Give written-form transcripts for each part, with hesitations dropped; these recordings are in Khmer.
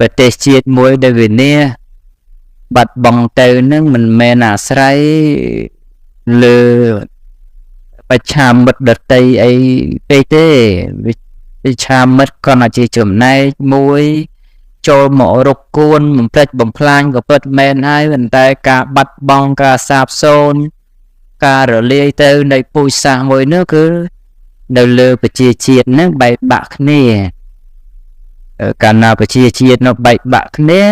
ប្រទេសជាតិមួយដែលវានេះបាត់បង់ទៅនឹងមិនមែនអាស្រ័យលើបច្ឆាមិត្តដតីអីពេកទេបច្ឆាមិត្តគាត់អាចជាចំណែកមួយចូលមករកគួនបំផ្លិចបំផ្លាញក៏ពិតមែនហើយប៉ុន្តែការបាត់បង់ការសាបសូន្យការរលាយទៅនៃពូជសាសន៍មួយនោះគឺនៅលើប្រជាជាតិហ្នឹងបែកបាក់គ្នាកាលណាប្រជាជាតិនោះបែកបាក់គ្នា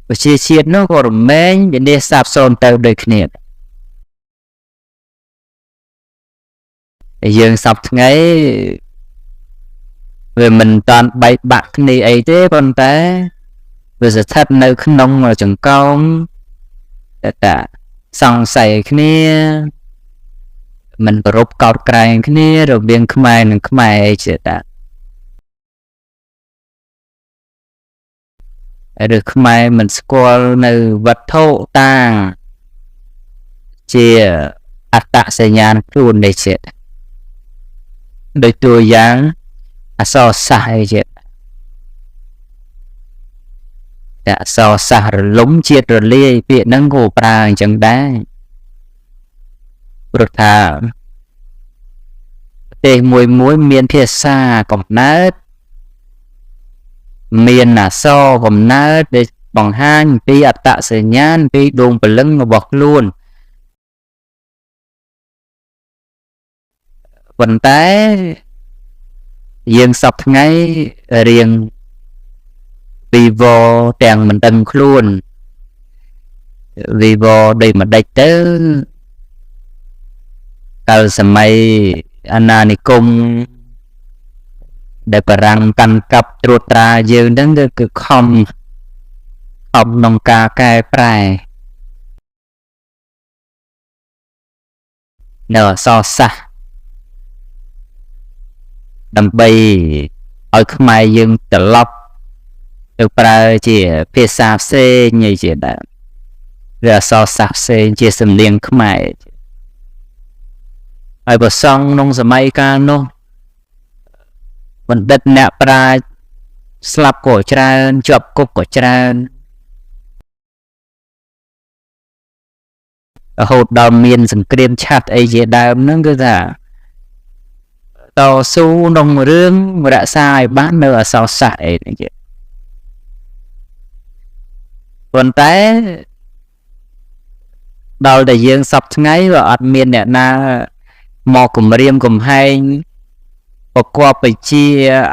ប្រជាជាតិនោះក៏រមែងវិនាសសាបសូន្យទៅដូចគ្នាយើងសពថ្ងៃវាមិនតាន់បែកបាក់គ្នាអីទេប៉ុន្តែវាស្ថិតនៅក្នុងចង្កោមតែសង្ស័យគ្នាមិនប្ររពកោតក្រែងគ្នារវាងខ្មែរនិងខ្មែរអីជាតាឬខ្មែរមិនស្គាល់នៅវត្ថុតាងជាអត្តសញ្ញាណខ្លួននេះជាដោយតួយ៉ាងអក្សរសាស្ត្រអីជាតែអក្សរសាស្ត្ររលំជាតិរលាយពាក្យហ្នឹងក៏ប្រើអញ្ចឹងដែរព្រោះថាប្រទេសមួយមានភាសាកំណើតមានអក្សរកំណើតដែលបង្ហាញពីអត្តសញ្ញាណពីដួងព្រលឹងរបស់ខ្លួនប៉ុន្តែយើងសពថ្ងៃរៀងវីវទាំងមិនដឹងខ្លួនវីវដោយមិនដេចទៅកាលសម័យអាណានិគមដែលបារាំងកាន់កាប់ត្រួតត្រាយើងហ្នឹងគឺខំក្នុងការកែប្រែនៅអក្សរសាស្ត្រដើម្បីឲ្យខ្មែរយើងត្រឡប់ទៅប្រើជាភាសាផ្សេងអីជាដើមឬអក្សរសាស្ត្រផ្សេងជាសំនៀងខ្មែរហើយប្រសង់ក្នុងសម័យកាលនោះបណ្ឌិតអ្នកប្រាជ្ញស្លាប់ក៏ច្រើនជាប់គុកក៏ច្រើនរហូតដល់មានសង្គ្រាមឆាត់អីជាដើមហ្នឹងគឺថាតស៊ូក្នុងរឿងរក្សាឲ្យបាននៅអក្សរសាស្ត្រអីហ្នឹងជាប៉ុន្តែដល់តែយើងសពថ្ងៃក៏អត់មានអ្នកណាមកគម្រាមកំហែងប្រកបវិជ្ជា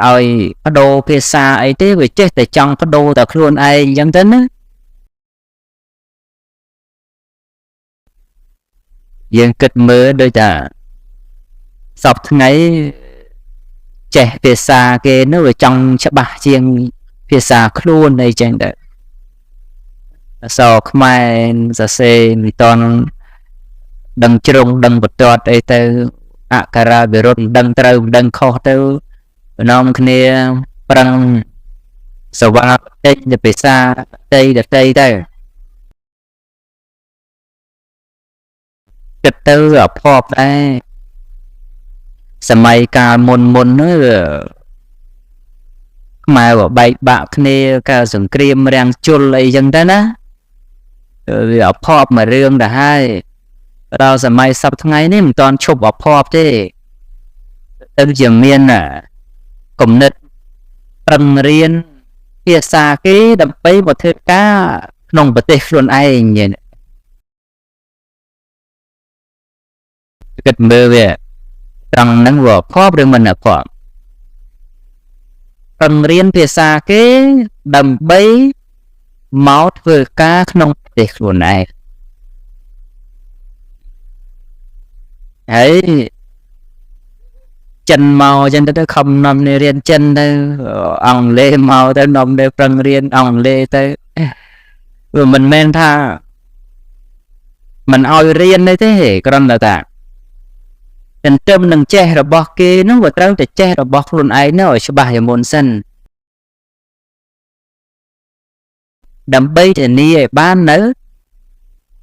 ឲ្យបដូរភាសាអីទេវាចេះតែចង់បដូរតែខ្លួនឯងអញ្ចឹងទៅណាយើងគិតមើលដូចថាសពថ្ងៃចេះភាសាគេនោះវាចង់ច្បាស់ជាងភាសាខ្លួនអីចឹងទៅអក្សរខ្មែរសរសេរមិនតន់ដឹងជ្រុងដឹងបន្ទាត់អីទៅអក្ខរាវិរុទ្ធមិនដឹងត្រូវមិនដឹងខុសទៅបំណងគ្នាប្រឹងសវ៉ាតិចទៅភាសាដតីទៅគិតទៅអភ័ព្វដែរសម័យកាលមុននោះខ្មែរក៏បែកបាក់គ្នាកាលសង្គ្រាមរាំងជលអីចឹងទៅណាវាអភ័ព្វមួយរឿងទៅហើយដល់សម័យសពថ្ងៃនេះមិនទាន់ឈប់អភ័ព្វទេទៅជាមានគំនិតប្រឹងរៀនភាសាគេដើម្បីមកធ្វើការក្នុងប្រទេសខ្លួនឯងយ៉ាងគិតមើលវាត្រង់ហ្នឹងវាអភ័ព្វឬមិនអភ័ព្វប្រឹងរៀនភាសាគេដើម្បីមកធ្វើការក្នុងប្រទេសខ្លួនឯងហើយចិនមកចឹងទៅខំនាំគ្នារៀនចិនទៅអង់គ្លេសមកទៅនាំគ្នាប្រឹងរៀនអង់គ្លេសទៅវាមិនមែនថាមិនឲ្យរៀនទេគ្រាន់តែថាចិនទៅនឹងចេះរបស់គេនោះវាត្រូវតែចេះរបស់ខ្លួនឯងនោះឲ្យច្បាស់ជាមុនសិនដើម្បីធានាឲ្យបាននៅ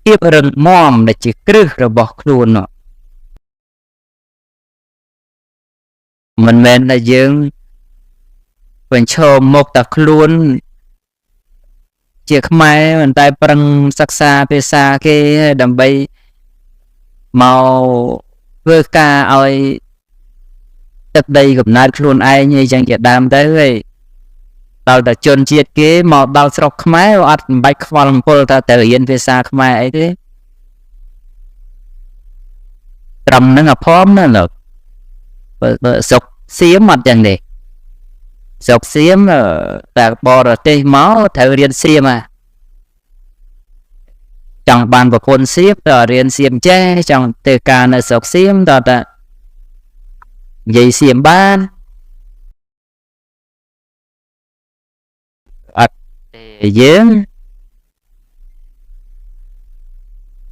ភាពរឹងមាំដែលជាគ្រឹះរបស់ខ្លួននោះមិនមែនថាយើង បញ្ឈរមុខតែខ្លួនជាខ្មែរមិនតែប្រឹងសិក្សាភាសាគេដើម្បីមកធ្វើការឲ្យទឹកដីកំណើតខ្លួនឯងអីចឹងជាដើមទៅហើយដល់តែជនជាតិគេមកដល់ស្រុកខ្មែរអត់បាច់ខ្វល់អំពើថាទៅរៀនភាសាខ្មែរអីទេត្រឹមហ្នឹងអភ័មណាលោកបើស្រុកសៀមអត់ចឹងទេស្រុកសៀមតែបរទេសមកត្រូវរៀនសៀមចង់បានប្រពន្ធសៀមទៅរៀនសៀមចេះចង់ទៅការនៅស្រុកសៀមតើនិយាយសៀមបានអត់ទេយើង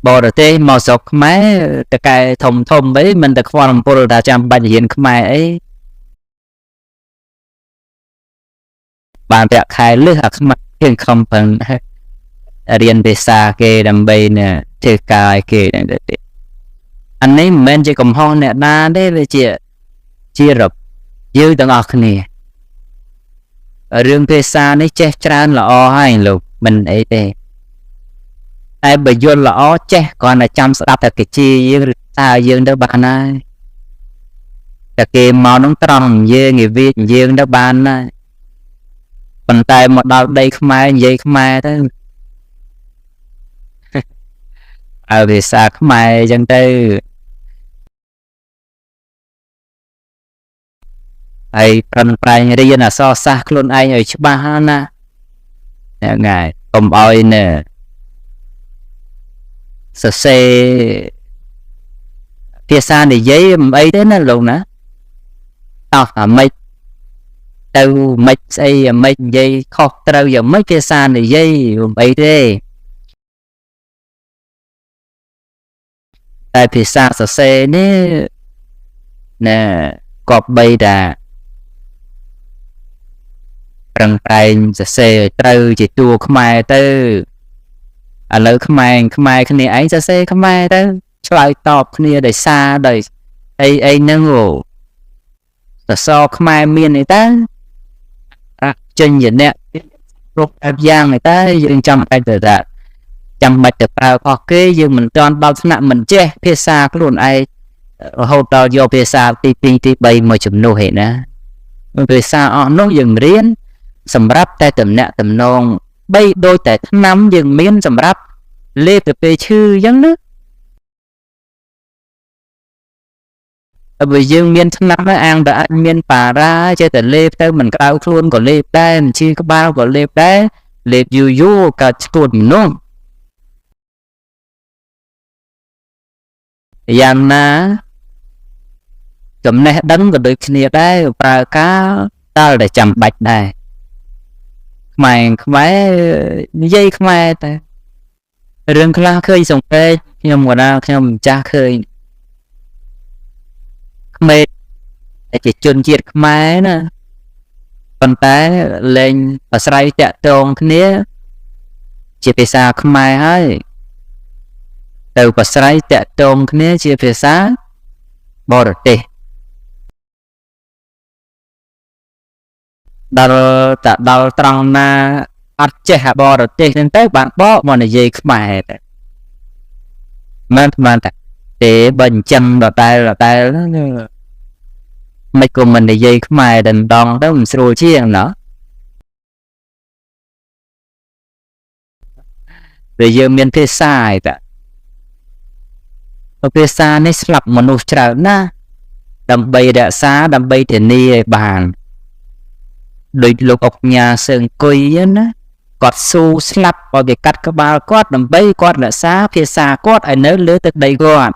បរទេសមកស្រុកខ្មែរតកែធំអីមិនតែខ្វល់អំពើថាចាំបាច់រៀនខ្មែរអីបានប្រាក់ខែលើសអាខ្មាត់គេខំប្រឹងរៀនភាសាគេដើម្បីធ្វើការឲ្យគេហ្នឹងទៅអានេះមិនមែនជាកំហុសអ្នកណាទេវាជារបយើងទាំងអស់គ្នារឿងភាសានេះចេះច្រើនល្អហើយលោកមិនអីទេតែបើយល់ល្អចេះគ្រាន់តែចាំស្ដាប់តែគេជាយើងឬតើយើងទៅបានហើយតែគេមកនឹងត្រង់យើងនិយាយយើងទៅបានហើយប៉ុន្តែមកដល់ដីខ្មែរនិយាយខ្មែរទៅឲ្យភាសាខ្មែរអញ្ចឹងទៅហើយប្រឹងប្រែងរៀនអក្សរសាស្ត្រខ្លួនឯងឲ្យច្បាស់ណាហ្នឹងហើយកុំឲ្យសរសេរភាសានិយាយមិនអីទេណាលោកណាតោះអាម៉េចទៅមិនស្អីអាម៉េចនិយាយខុសត្រូវយ៉ាងម៉េចភាសានិយាយមិនអីទេតែភាសាសរសេរនេះណាក៏បីតាប្រឹងប្រែងសរសេរត្រូវជាតួខ្មែរទៅឥឡូវខ្មែរគ្នាឯងសរសេរខ្មែរទៅឆ្លើយតបគ្នាដោយសារដោយអីហ្នឹងសរសរខ្មែរមានអីទៅចេញជាអ្នកគ្រប់បែបយ៉ាងឯតែយើងចាំបាច់ទៅថាចាំបាច់ទៅប្រើខុសគេយើងមិនទាន់ដល់ថ្នាក់មិនចេះភាសាខ្លួនឯងរហូតដល់យកភាសាទី2ទី3មកជំនួសហេណាភាសាអស់នោះយើងរៀនសម្រាប់តែតំណាក់តំណងបីដូចតែឆ្នាំយើងមានសម្រាប់លេបទៅពេលឈឺអញ្ចឹងណាបើយើងមានឆ្នាំអាងតែអាចមានបារាចេះតែលេបទៅមិនក្តៅខ្លួនក៏លេបដែរមិនឈឺក្បាលក៏លេបដែរលេបយូរក៏ស្ទួតមនុស្សយ៉ាងណាចំណេះដឹងក៏ដូចគ្នាដែរប្រើការតើតែចាំបាច់ដែរខ្មែរនិយាយខ្មែរតែរឿងខ្លះឃើញសង្កេតខ្ញុំក៏ណាខ្ញុំម្ចាស់ឃើញខ្មែរជាជនជាតិខ្មែរណាប៉ុន្តែលែងអាស្រ័យតាក់ទងគ្នាជាភាសាខ្មែរហើយទៅអាស្រ័យតាក់ទងគ្នាជាភាសាបរទេសដល់ត្រង់ណាអត់ចេះបរទេសហ្នឹងទៅបានបកមកនិយាយខ្មែរតែមិនទេបើអញ្ចឹងដដែលមិនក៏មិននិយាយខ្មែរតែម្ដងទៅមិនស្រួលជាងណោះតែយើងមានភាសាឯតាភាសានេះស្លាប់មនុស្សច្រើនណាស់ដើម្បីរក្សាដើម្បីធានាឲ្យបានដូចលោកអុកញ៉ាសើងគុយណាគាត់ស៊ូស្លាប់ឲ្យគេកាត់ក្បាលគាត់ដើម្បីគាត់រក្សាភាសាគាត់ឲ្យនៅលើទឹកដីគាត់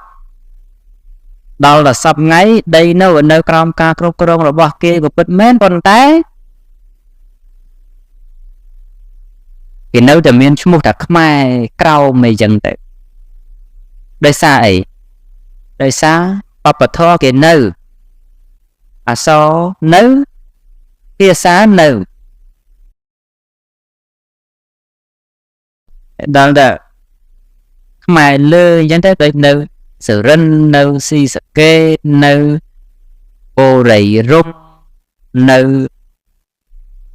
ដល់ដល់សពថ្ងៃដីនៅក្រោមការគ្រប់គ្រងរបស់គេក៏ពិតមែនប៉ុន្តែគេនៅតែមានឈ្មោះថាខ្មែរក្រោមអីចឹងទៅដោយសារអីដោយសារបព្វធម៌គេនៅអក្សរនៅភាសានៅដល់តែខ្មែរលើអញ្ចឹងទៅដូចនៅសរិននៅស៊ីសកេនៅអូរ៉ៃរុំនៅ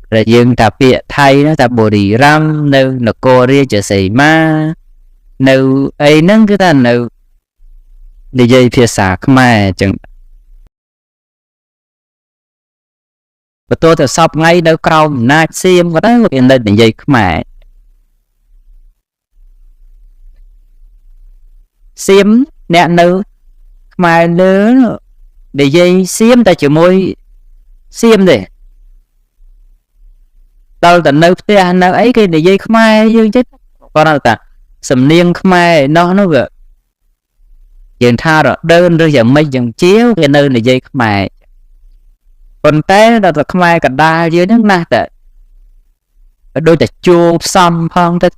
rồi dương ta bịa thay nó ta bồ đi răng nâu nó cô ria cho xây ma nâu ấy nâng cái ta nâu đi dây phía xa khmer chẳng và tôi thì sắp ngay đâu cầu nát xiêm có đó in lên đi dây khmer xiêm nè nâu khmer nữa đi dây xiêm ta chỉ môi xiêm đi đâu ta nâu thế nâu ấy cái đi dây khmer dương chết còn đâu ta sầm niên khmer nó vừa dừng tha rồi đơn rồi giờ mấy dừng chiếu cái nơi này dây khmer còn té là khmer cả đa dưới nước na tại đôi ta chụp xong phong thế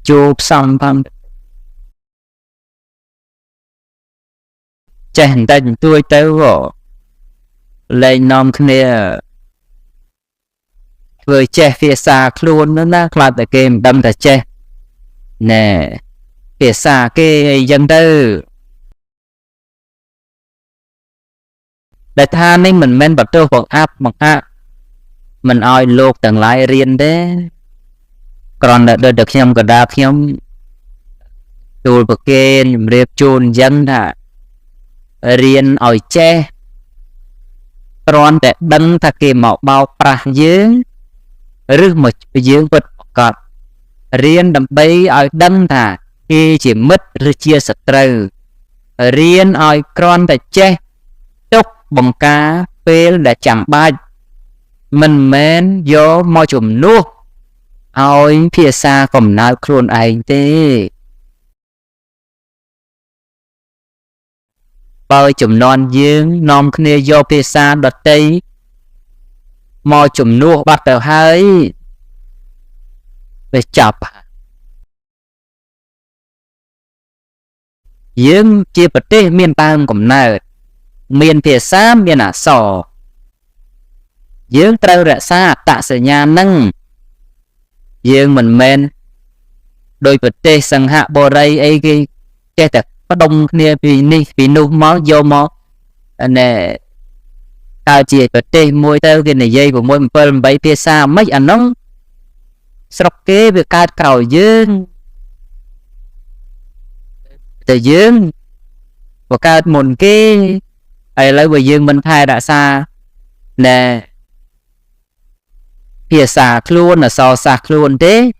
chụp xong phong chèn tay tôi tới rồi lên nom kia vừa che phía xa luôn nó na là tại game đâm ta che nè phía xa cái dân tư đại tha nên mình men bật tôi hoặc áp mặc áp mình oi lột tầng lại riêng đấy còn đợt được nhầm cả đạp nhầm chùi bậc kê riêng chôn dân thà riêng oi che còn để đăng thà kì mạo bao pra dưới rước một dưới vật cọt riêng đầm bay oi đăng thà khi chỉ mất rồi chia sạch trừ riêng oi con để che chúc bằng cá phê để chẳng bay mình men vô môi chùm nuốt ôi phía xa còn nào khuôn anh thế bao chùm non dương non kia vô phía xa đợt tây môi chùm nuốt bắt đầu hơi về chập dương chia bật tê miền tang cũng nào miền phía xa miền à sò dương trâu rạ xa tạ sự nhà nâng dương mình men đôi bật tê sẵn hạ bò rây ấy cái che thật có đông kia vì nu mó vô mó nè tao chỉ bật tê môi tao cái này dây của môi mình bay phía xa mấy anh nó sọc kế việc cát cầu dương từ dương và cát một cái ấy lấy bởi dương mình thay đã xa nè phía xa luôn là so xa luôn thế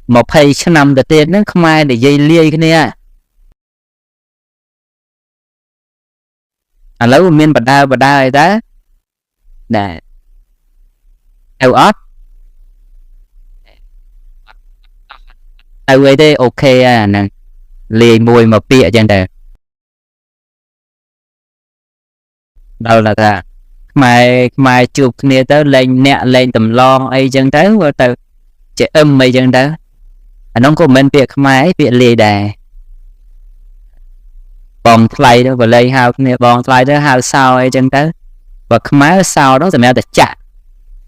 một thầy cho nằm được tiền nó không ai để dây lia cái này à lấy một miền bật đai đó nè eo ớt ai đây ok à nè liền mùi mà bịa chẳng đời đâu là ta mai chụp nè tới lên nè lên tầm lo ấy chẳng tới và từ trẻ mấy chẳng tới nó có mình việc mai việc lì đà bòn play đó và lấy hao nè bòn play đó hao sao ấy chẳng tới và máy sao đó thì mẹ ta chặt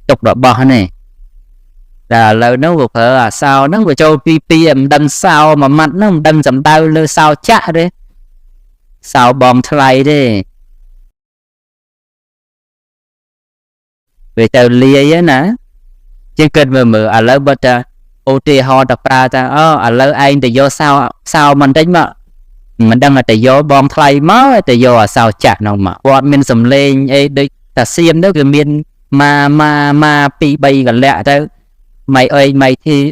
chụp đoạn bò này là lời nó vừa phải là sao nó vừa cho ppm đâm sao mà mặt nó đâm dầm đau lơ sao chạ đấy sao bom play đấy về tàu lia á nè trên kênh mở à lỡ bật ot ho tập ra ta à lỡ anh thì do sao mình đánh mà mình đang là tại do bom play máu tại do sao chạ nào mà bọn mình sầm lên ấy đấy ta xiêm đó cái miền mà pi bay gần lẹ tới mày ơi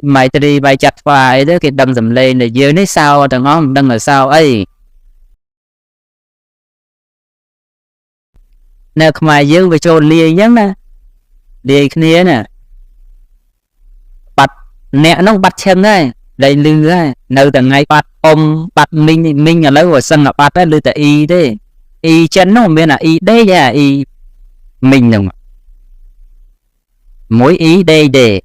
mày đi bay chặt phải đó cái đâm dầm lên là dưới đấy sao thằng ngon đâm là sao ấy nè mày dưới về cho lia nhá nè lia kia nè bắt nè nó bắt chân đấy đây lưng đấy nơi từ ngày bắt ôm bắt mình ở lấy của sân là bắt đấy lư tại y đấy y chân nó bên là y đây nha y mình đừng mỗi ý đây để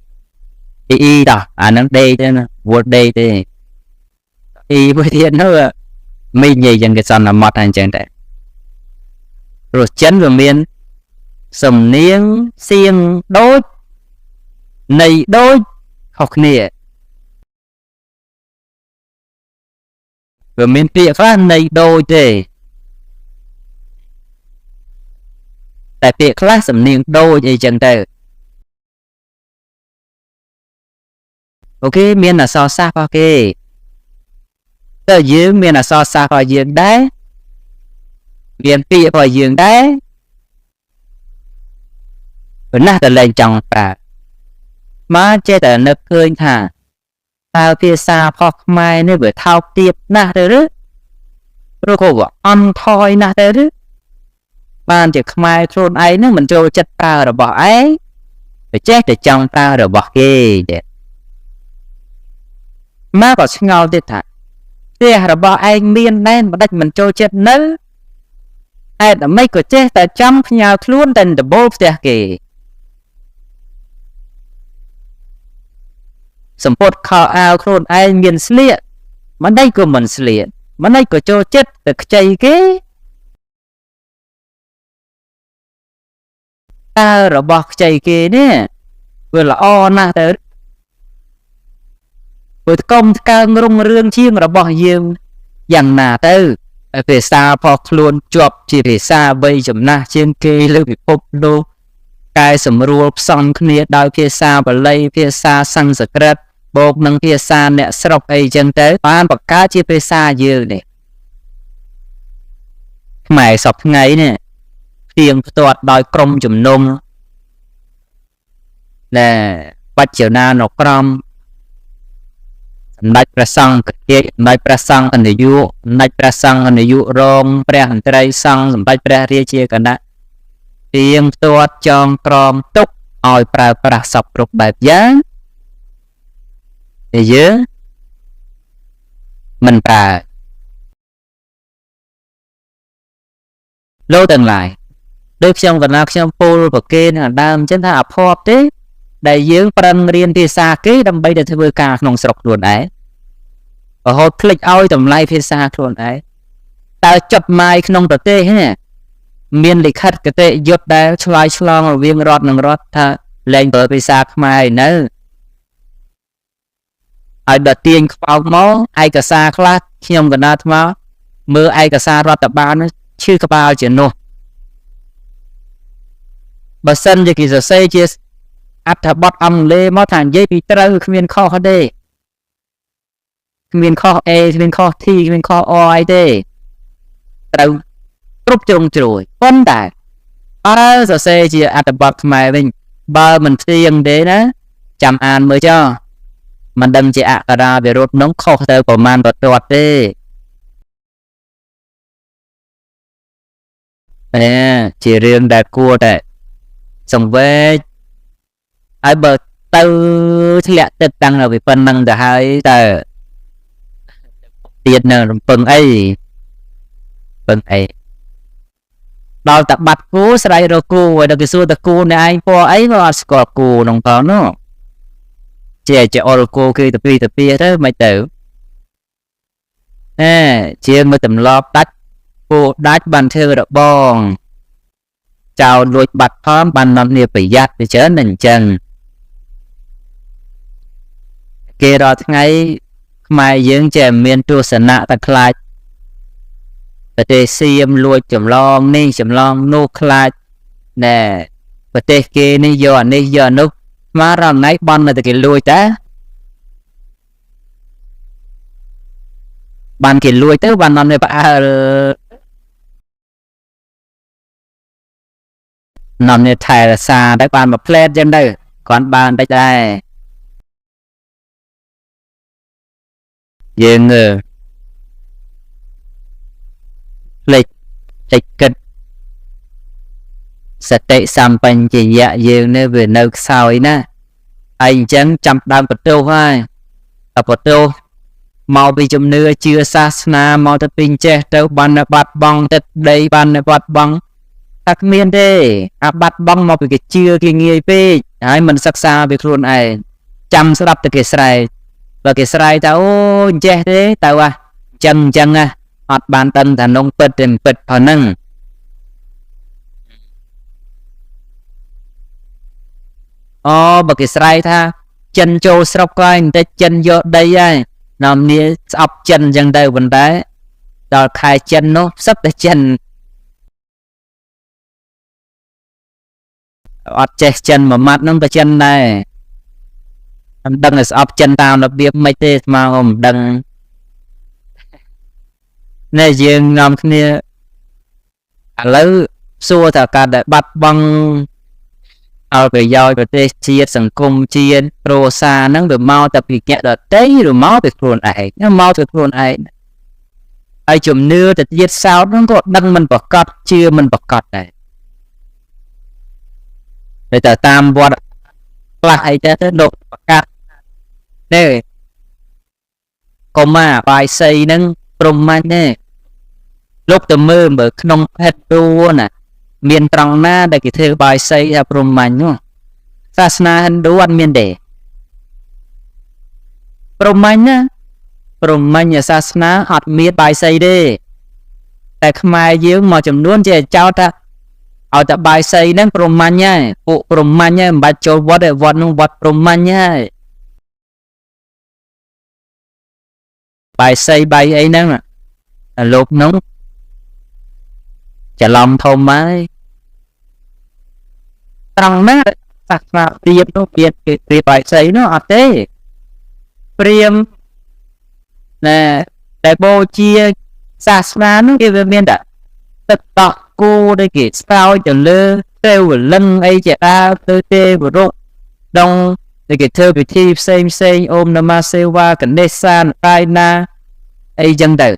y đó à nó đây thế nè vượt đây thế y với thiên nó mình nhảy dần cái sân là mặt hành chẳng đấy rồi chân vào miền sầm niếng xiên đốt này đốt học nè rồi miền tiệc phát này đôi thế តែពាក្យខ្លះសំនៀងដូចអីចឹងទៅអូខេមានអក្សរសាស្ត្ររបស់គេតើយើងមានអក្សរសាស្ត្ររបស់យើងដែរមានពាក្យរបស់យើងដែរប៉ុន្តែតែលែងចង់ប្រើមកចេះតែនឹកឃើញថាតើភាសាផុសខ្មែរនេះវាថោកទាបណាស់ទៅឬព្រោះក៏វាអន់ថយណាស់ទៅឬបានជាខ្មែរខ្លួនឯងនឹងមិនចូលចិត្តប្រើរបស់ឯងតែចេះតែចង់ប្រើរបស់គេទេមកក៏ឆ្ងល់ទៀតថាផ្ទះរបស់ឯងមានដែរមិនដេចមិនចូលចិត្តនៅហេតុអ្វីក៏ចេះតែចាំផ្ញើខ្លួនតែដំបូលផ្ទះគេសម្ពុតខោអាវខ្លួនឯងមានស្លៀកមិនដេចក៏មិនស្លៀកមិនដេចក៏ចូលចិត្តតែខ្ចីគេតើរបស់ខ្ចីគេនេះវាល្អណាស់ទៅព្រោះកុំថ្កើងរុងរឿងជាងរបស់យើងយ៉ាងណាទៅភាសាផងខ្លួនជាប់ជាភាសាវ័យចំណាស់ជាងគេលើពិភពលោកកែសម្រួលផ្សំគ្នាដោយភាសាបាលីភាសាសំស្ក្រឹតបូកនឹងភាសាអ្នកស្រុកអីចឹងទៅបានបង្កើតជាភាសាយើងនេះខ្មែរសពថ្ងៃនេះផ្ទៀងផ្ទាត់ដោយក្រុមជំនុំដែលបច្ចុប្បន្ននៅក្រមសម្ដេចព្រះសង្ឃគេសម្ដេចព្រះសង្ឃនាយកសម្ដេចព្រះសង្ឃនាយករងព្រះមន្ត្រីសង្ឃសម្ដេចព្រះរាជាគណៈទៀងផ្ទាត់ចងក្រមទុកឲ្យប្រើប្រាស់សពគ្រប់បែបយ៉ាងតែយើងមិនប្រើលោកទាំងឡាយដូចខ្ញុំកណាខ្ញុំពោលប្រគេនដើមអញ្ចឹងថាអភ័ព្វទេដែលយើងប្រឹងរៀនភាសាគេដើម្បីទៅធ្វើការក្នុងស្រុកខ្លួនឯងរហូតភ្លេចឲ្យតម្លៃភាសាខ្លួនឯងតើចុតម៉ាយក្នុងប្រទេសនេះមានលិខិតគតិយុត្តដែលឆ្លើយឆ្លងរវាងរដ្ឋនិងរដ្ឋថាលែងប្រើភាសាខ្មែរនៅឲ្យដល់ទាញខ្បោកមកឯកសារខ្លះខ្ញុំកណាថ្មមើលឯកសាររដ្ឋបាលឈឺក្បាលជានោះបើសិនជាគេសរសេរជាអត្ថបទអង់គ្លេសមកថានិយាយពីត្រូវគ្មានខុសទេគ្មានខុស A គ្មានខុស T គ្មានខុស O អីទេត្រូវគ្រប់ជ្រុងជ្រោយប៉ុន្តែអើសរសេរជាអត្ថបទខ្មែរវិញបើមិនផ្ទៀងទេណាចាំអានមើលចុះមិនដឹងជាអក្សរាវិរុទ្ធនោះខុសទៅប្រមាណបន្ទាត់ទេជារឿងដែលគួរតែសង្វេគហើយបើទៅធ្លាក់ទឹកតាំងនៅពីប៉ុណ្្នឹងទៅហើយតើទៀតនៅរំពឹងអីពឹងអីដល់តែបាត់គូស្រ័យរកគូហើយដល់គេសួរតគូអ្នកឯងពណ៌អីក៏អត់ស្គាល់គូក្នុងផងនោះជាអរគូគេទៅពីទៅទៅមិនទៅជាងមកទម្លាប់ដាច់គូដាច់បានធ្វើរបងចោលលួចបាត់ផងបាននាំគ្នាប្រយ័ត្នទៅច្រើនតែអញ្ចឹងគេរាល់ថ្ងៃខ្មែរយើងចេះមានទស្សនៈតែខ្លាចប្រទេសសៀមលួចចម្លងនេះចម្លងនោះខ្លាចណែប្រទេសគេនេះយកអានេះយកអានោះមករំណៃបន់នៅតែគេលួចតាបានគេលួចទៅបាននាំនេះផ្អើលនាំនេះថែរក្សាទៅបានមួយផ្លែតចឹងទៅគាត់បានតិចដែរយើងភ្លេចតិចគិតសតិសម្បញ្ញៈយើងនេះវានៅខ្សោយណាហើយអញ្ចឹងចាំដើមបន្ទោសហើយតែបន្ទោសមកពីជំនឿជឿសាសនាមកទៅពីចេះទៅបានបាត់បង់ទឹកដីបានបាត់បង់តែគ្មានទេអាបាត់បង់មកពីគេជឿគេងាយពេកហើយមិនសិក្សាពីខ្លួនឯងចាំស្ដាប់តែគេស្រែកបើគេស្រែកថាអូចេះទេទៅអញ្ចឹងអត់បានដឹងថានងពិតទេពិតប៉ុណ្ណឹងអូបើគេស្រែកថាចិនចូលស្រុកក៏បន្តិចចិនយកដីហើយនាំគ្នាស្អប់ចិនអញ្ចឹងទៅប៉ុន្តែដល់ខែចិននោះសឹកតែចិន អត់ចេះចិនមួយម៉ាត់ហ្នឹងក៏ចិនដែរមិនដឹងឲ្យស្អប់ចិនតាមរបៀបមិនទេស្មើក៏មិនដឹងណែយើងនាំគ្នាឥឡូវសួរថាការដែលបាត់បង់ឲ្យប្រយោជន៍ប្រទេសជាតិសង្គមជាតិគ្រួសារហ្នឹងវាមកតែពីអ្នកដទៃឬមកពីខ្លួនឯងមកពីខ្លួនឯងហើយជំនឿទៅទៀតសោតហ្នឹងក៏ដឹងមិនប្រកបជឿមិនប្រកបដែរតែតាមវត្តខ្លះអីទៅលោកប្រកាសនេះកុមារបាយសីហ្នឹងព្រហ្មញ្ញទេលោកទៅមើលក្នុងភេទទូណាមានត្រង់ណាដែលគេធ្វើបាយសីថាព្រហ្មញ្ញនោះសាសនាហិណ្ឌូអត់មានទេព្រហ្មញ្ញណាព្រហ្មញ្ញសាសនាអត់មានបាយសីទេតែខ្មែរយើងមួយចំនួនចេះចោទថាឲ្យតែបាយសីហ្នឹងព្រហ្មញ្ញហើយពួកព្រហ្មញ្ញហើយមិនបាច់ចូលវត្តទេវត្តនោះវត្តព្រហ្មញ្ញហើយបាយសីបាយអីហ្នឹងលោកនោះច្រឡំធំហើយត្រង់ណាសាសនាព្រាហ្មណ៍នោះគេព្រាបាយសីនោះអត់ទេព្រាហ្មណ៍ណែតែបូជាសាសនានោះគេវាមានតែទឹកតក់គោដែលគេស្រោចទៅលើទេវលិង្គអីជាដើមទៅទេវរុកដងដែលគេធ្វើពិធីផ្សេងអូមនមសេវាកណេសានកាយណាអីចឹងទៅ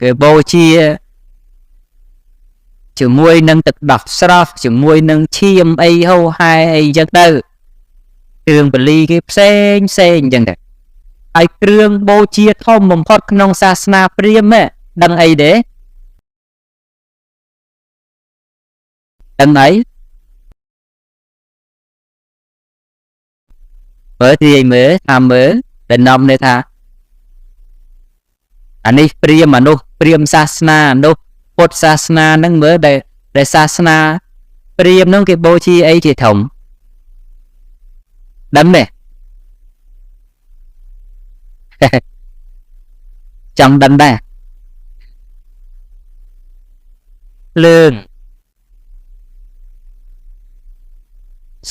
គេបូជាជាមួយនឹងទឹកដោះស្រស់ជាមួយនឹងឈាមអីហូរហែអីចឹងទៅគ្រឿងបលីគេផ្សេងចឹងទៅហើយគ្រឿងបូជាធំបំផុតក្នុងសាសនាព្រាហ្មណ៍ដឹងអីទេដឹងអីមើលទីអីមើលថាមើលដែលនាំនេះថាអានេះព្រាហ្មណ៍នោះព្រាហ្មណ៍សាសនានោះពុទ្ធសាសនាហ្នឹងមើលដែលសាសនាព្រាហ្មណ៍ហ្នឹងគេបូជាអីជាធំដឹងទេចង់ដឹងដែរភ្លើង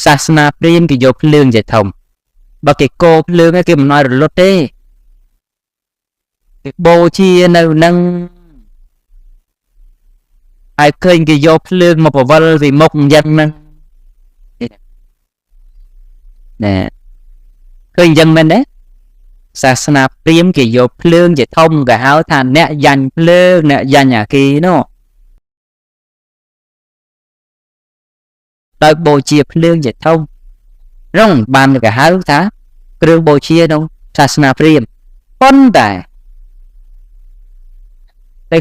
សាសនាព្រាហ្មណ៍គេយកភ្លើងជាធំបើគេកោភ្លើងគេមិនឲ្យរលត់ទេគេបូជានៅនឹងហើយឃើញគេយកភ្លើងមកបវលពីមុខអញ្ចឹងហ្នឹងណែឃើញអញ្ចឹងមែនទេសាសនាព្រាហ្មណ៍គេយកភ្លើងជាធំគេហៅថាអ្នកយ៉ាញ់ភ្លើងអ្នកយ៉ាញ់អាគីនោះដោយបូជាភ្លើងជាធំរងបានគេហៅថាគ្រឿងបូជាក្នុងសាសនាព្រាហ្មណ៍ប៉ុន្តែ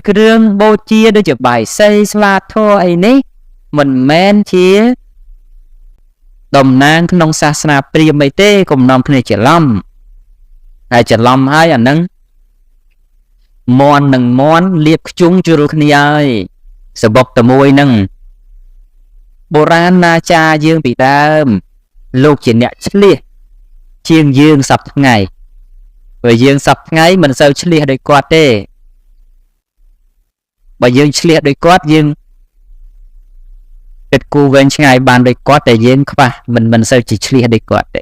គ្រឿងបូជាដូចជាបាយសីស្លាធម៌អីនេះមិនមែនជាតំណាងក្នុងសាសនាព្រាហ្មណ៍អីទេកុំនាំគ្នាច្រឡំហើយច្រឡំហើយអាហ្នឹងមន់នឹងមន់លៀបខ្ជុងជួលគ្នាហើយសបុកតែមួយហ្នឹងបុរាណណាចារយើងពីដើមលោកជាអ្នកឆ្លៀសជាងយើងសពថ្ងៃព្រោះយើងសពថ្ងៃមិនសូវឆ្លៀសដូចគាត់ទេបើយើងឆ្លៀសដូចគាត់យើងគិតគូរវែងឆ្ងាយបានដូចគាត់តែយើងខ្វះមិនសូវជាឆ្លៀសដូចគាត់ទេ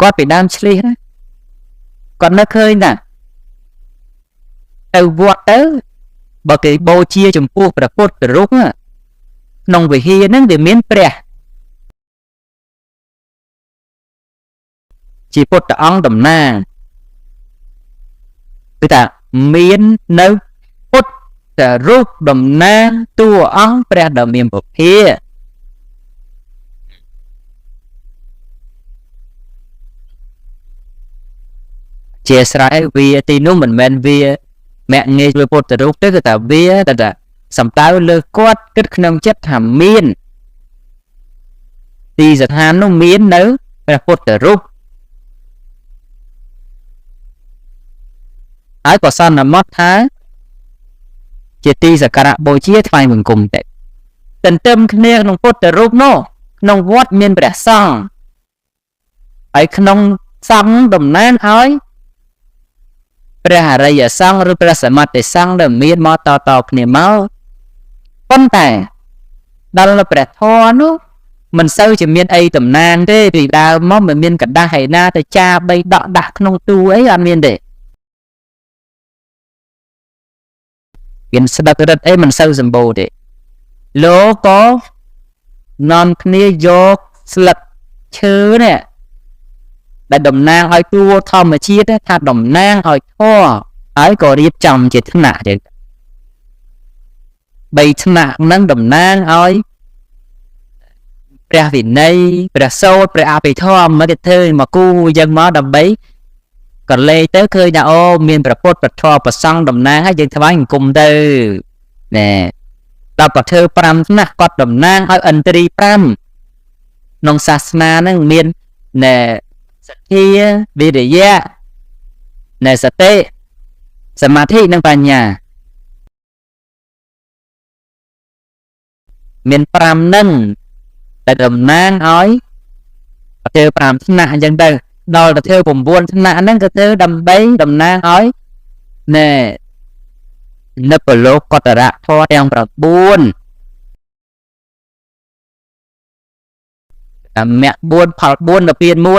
គាត់ពីដើមឆ្លៀសណាគាត់នៅឃើញណាទៅវត្តទៅបើគេបូជាចំពោះព្រះពុទ្ធរូបក្នុងវិហារហ្នឹងវាមានព្រះជាពុទ្ធអង្គតំណាងគឺថាមាននៅពុទ្ធរូបតំណាងតួអង្គព្រះដ៏មានពភាជាស្រ័យវាទីនោះមិនមែនវាមាក់ងាយពុទ្ធរូបទេគឺថាវាតែសំដៅលើគាត់គិតក្នុងចិត្តថាមានទីស្ថាននោះមាននៅព្រះពុទ្ធរូបហើយក៏សន្មតថាជាទីសក្ការៈបូជាថ្វាយបង្គំតែទន្ទឹមគ្នាក្នុងពុទ្ធរូបនោះក្នុងវត្តមានព្រះសង្ឃហើយក្នុងសង្ឃតំណាងឲ្យព្រះអរិយសង្ឃឬព្រះសមត្ថសង្ឃដែលមានមកតគ្នាមក ប៉ុន្តែដល់ព្រះធម៌នោះមិនសូវជាមានអីតំណាងទេពីដើមមកមិនមានកដាស់ឯណាទៅចាបីដកដាក់ក្នុងទូអីអត់មានទេមានស្ដឹករឹតអីមិនសូវសម្បូរទេលោកក៏នាំគ្នាយកស្លឹកឈើនេះដែលតំណាងឲ្យតួធម្មជាតិថាតំណាងឲ្យធម៌ហើយក៏រៀបចំជាថ្នាក់ទៀត3ថ្នាក់ហ្នឹងតំណាងឲ្យព្រះវិន័យព្រះសូត្រព្រះអភិធម្មមកគេធ្វើមកគូយ៉ាងមកដើម្បីក៏លេខទៅឃើញថាអូមានព្រះពុទ្ធព្រះធម៌ព្រះសង្ឃតំណាងហើយយើងថ្វាយអង្គមទៅណែដល់ក៏ធ្វើ5ថ្នាក់គាត់តំណាងឲ្យឥន្ទ្រី5ក្នុងសាសនាហ្នឹងមានណែសទ្ធាវិរិយៈណែសតិសមាធិនិងបញ្ញាមាន5ហ្នឹងតែតំណាងឲ្យធ្វើ5ថ្នាក់អញ្ចឹងទៅដល់ទៅធ្វើ9ថ្នាក់ហ្នឹងក៏ធ្វើដើម្បីតំណាងឲ្យណែនិព្វលោកកតរៈធម៌ទាំង9តាមមគ្គ4ផល4ដល់ពៀន1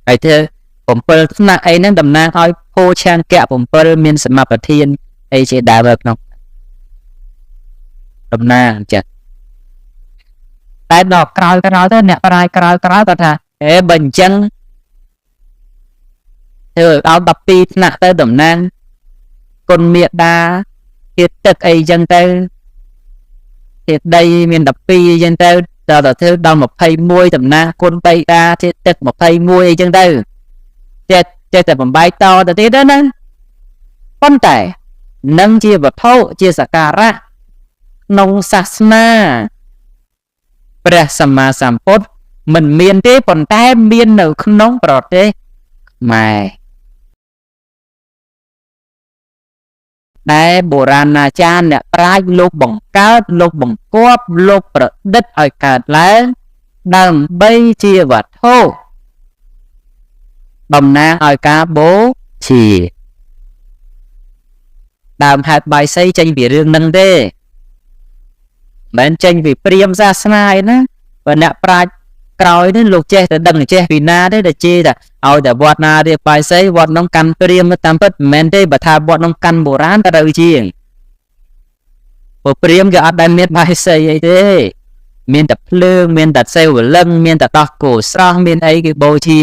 ហើយធ្វើ7ថ្នាក់អីហ្នឹងតំណាងឲ្យភោឆាង្គៈ7មានសមបធានអីជាដើមក្នុងតំណាងអញ្ចឹងតែដល់ក្រោយទៅអ្នកប្រាយក្រោយគាត់ថាហេបើអញ្ចឹងធ្វើឲ្យ12ថ្នាក់ទៅតំណាងគុណមេដាទៀតទឹកអីអញ្ចឹងទៅទៀតដីមាន12អញ្ចឹងទៅដល់ធ្វើដល់21តំណាងគុណបៃតាទៀតទឹក21អីអញ្ចឹងទៅចេះតែបំបែកតទៅទៀតណាប៉ុន្តែនឹងជាវត្ថុជាសក្ការៈក្នុងសាសនាព្រះសម្មាសម្ពុទ្ធមិនមានទេប៉ុន្តែមាននៅក្នុងប្រទេសខ្មែរដែលបុរាណអាចារ្យអ្នកប្រាជ្ញលោកបង្កើតលោកបង្គាប់លោកប្រឌិតឲ្យកើតឡើងដើម្បីជាវត្ថុតំណាងឲ្យការបូជាដើមហេតុបាយសីចេញពីរឿងហ្នឹងទេមិនចេញពីព្រាហ្មណ៍សាសនាឯណាបើអ្នកប្រាជ្ញក្រោយនេះលោកចេះតែដឹងចេះពីណាទេតែជេរតែឲ្យតែវត្តណារៀបបាយសីវត្តនោះកាន់ព្រាហ្មណ៍តាមពិតមិនមែនទេបើថាវត្តនោះកាន់បុរាណក៏ត្រូវជាងព្រោះព្រាហ្មណ៍គេអត់ដែលមានបាយសីអីទេមានតែភ្លើងមានតែសេវលឹងមានតែដោះគោស្រស់មានអីគេបូជា